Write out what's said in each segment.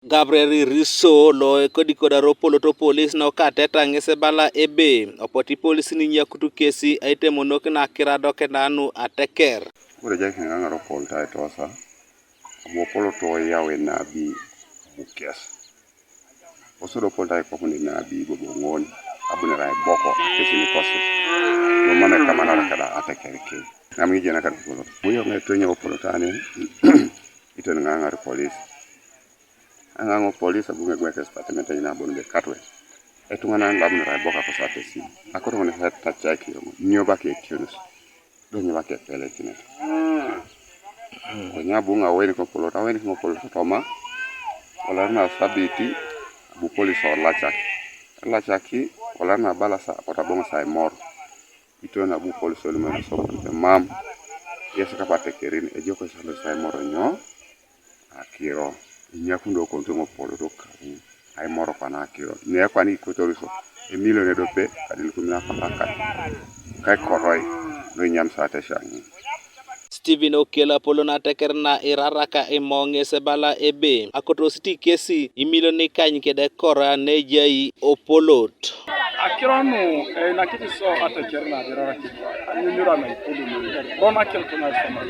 Gabriel Riso lo kodi koda ropolo to polis no kateta ngese bala ebe opoti polis ni nyakutu kesi aite monok na kirado kenanu Ateker. Ore jaki nga ropol ta etosa abo polo to yawe na bi bukes oso ropol ta ko ni na bi go ngon abuna rai boko Atesin kosi no mana kamana kada Ateker ke nami jena kad polo buyo ngai to nyawo polo ta ne ito nga polis angango polis abu ngwe ke department ina bonde katwe etungana labuna rai boka ko Atesin akoro ne ta chaki nyoba ke kilos do nyoba ke pele kine Konya bunga weni ko polo toma wala na sabiti bu polis or lachaki wala na bala sa pota bonga sa mor ito na bu polis ole men so mam yesa ka Atekerin e joko sa mor nyo akiro nyakundo ko to mo polo to ka ay moro pana akiro ne kwa ni ko to so e milione do pe kadil ko na paka kai koroi no nyam sa ta shani Steven Okela polo na Ateker na iraraka imonge sebala ebe akotositi kesi imilo ni kany kede kora ne jai opolot. Akironu na kiti so Ateker na iraraki nyura na ipolo ni rona kelko na sama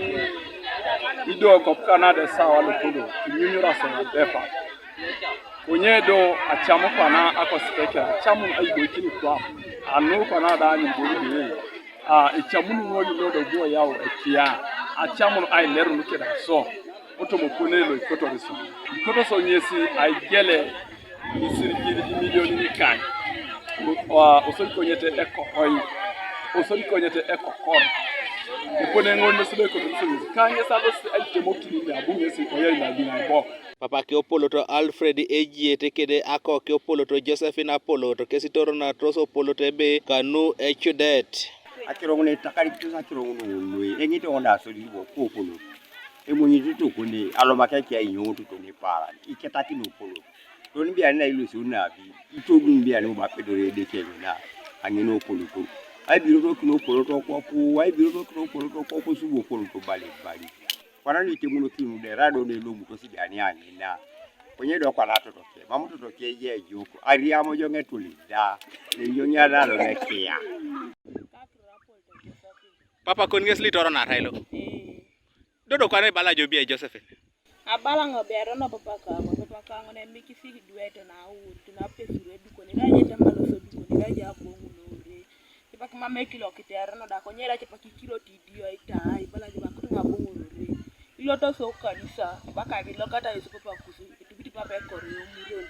ido ko Canada sawa le polo nyura so na befa onyedo achamu kana akosikeka achamu aigo kini kwa anu kana da ni bodi ichamu ni woni lodo bo yawo ekia achamu ai leru nuke da so otomo konelo ikoto so nyesi ai gele isiri milioni ni kan osori konyete eko hoy osori konyete eko kor ikone ngonde sebe ko so kanye salo ai temo kini abungesi oya ina bina bo Papa ke opoloto Alfred Ejiete kede ako ke opoloto Josephine Apoloto kesitoro na troso opoloto ebe kanu echudet. Akirongone takari tu akirongone nwe engite onda so libo ko polo e monyi to ko ni aloma ka kia inyo to ni para iketa ki no polo to ni bia na ilusi na bi itogun bia no ba pedore de ke na anyi no polo to ai biro to no polo to ko pu ai biro to no polo to ko ko subo polo to bali kwana ni temuno kinu de rado ne lo mu to si ani ani na onye do kwa na to ke mamu to ke ye joko ari amo jo ngetuli da ne yo nya da lo ne kia Papa konges litoro na railo. Dodo kwane bala jobi e Josephine. Abala ngobero no papa kango ne miki fiki duete na u tuna pesure duko ni raje tambalo so duko ni raje abongu nore. Tipa kama mekilo kitero no da konyera tipa kikilo tidio ita ai bala jiba kutunga bongu nore. Iloto so kanisa baka bi lokata iso papa kusu tibiti papa ekoro yo murioni.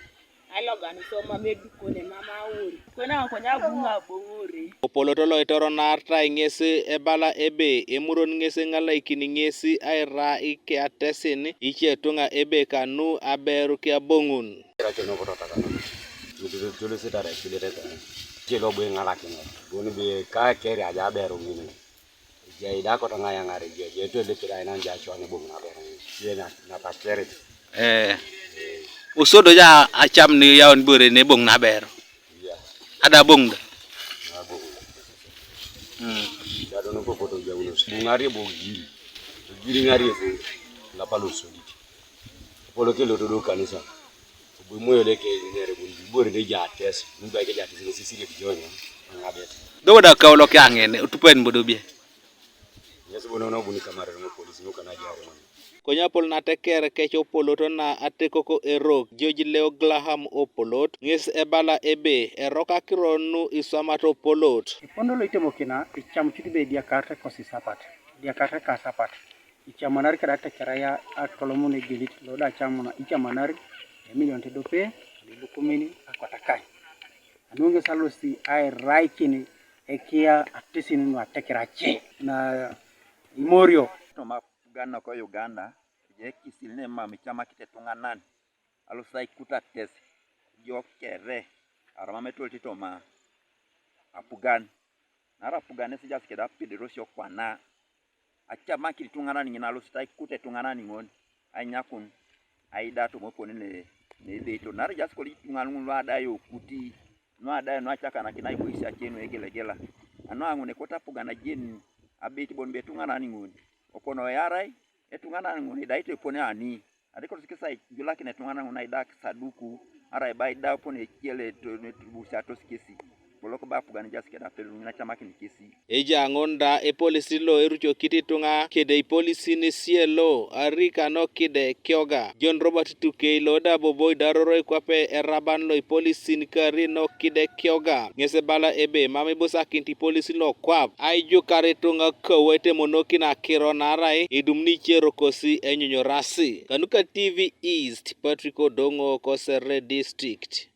Ai logani so mame duko ne mama uri. Kwena konya bunga bongore. Opoloto lo itoro na arta ngese ebala ebe emuron ngese ngala ikini ngesi aira ike Atesin iche tunga ebe kanu aberu ke abongun. Era que no botata kana. Yo le seta re kile reta. Ke lo bwe ngala kino. Boni be ka kere aja bero ngini. Je ida ko tanga yang are je to le tira ina ja chwa ne bo na bero. Ye na pa kere. Usodo ja acham ni yaon bure ne bong na beru. Ya. Ada bong da. Na bo. Ya do no ko foto ja uno. Ngari bo giri. Giri ngari fu. La palo soliti. Polo ke lo do kanisa. Moyo leke nere bundi bore de jates mba ke jates ni sisi ke jonya ngabet Do da kawlo ke angene utupen bodo bie. yeso bono no buni kamare no police no kana jare man Konya pol na Ateker kecho poloto na atekoko erok George Leo Graham opolot ngis ebala ebe eroka kironu isamato polot. Pondo lo itemo kina icham chiti be dia karte kosi sapat dia karte ka sapat ichamanari kada Atekeraya atolomone gelit lo da chamona ichamanari milioni tedope lukumini akotakai anunge salosi ai raikini ekia Atesin no Atekerache na imorio to magana ko Uganda je kisilne mami chama kitetunganan alusai kuta tes jokere arama metol titoma apugan nara pugan esi jas keda pidirosio kwana achama kitetunganan ngina alusai kutetunganan ngon anyakun aida to moponi ne beto nara jas ko litungan ada yo kuti no ada no achaka na kinai boisi achenu egelegela ano angune kota pugan ajen abeti bon betunganan ngon opono yarai etungana ngoni daite pone ani Adiko sikisa jula kine tungana unaidak saduku ara bai dapo ne kiele to ne tubusa to sikisi boloko ba pugan jas keda pelu na chama kini kisi Eja ngonda e polisi lo erucho kiti tunga kede i polisi ni sielo arika no kide kyoga John Robert Tukei lo da boboy daroro kwape eraban lo i polisi ni kari no kide kyoga ngese bala ebe mami busa kinti polisi lo kwap aijo kare tunga kowete monoki na kiro narai idumni chero kosi enyonyorasi Kanuka TV East Patrick Odongo Kosere District.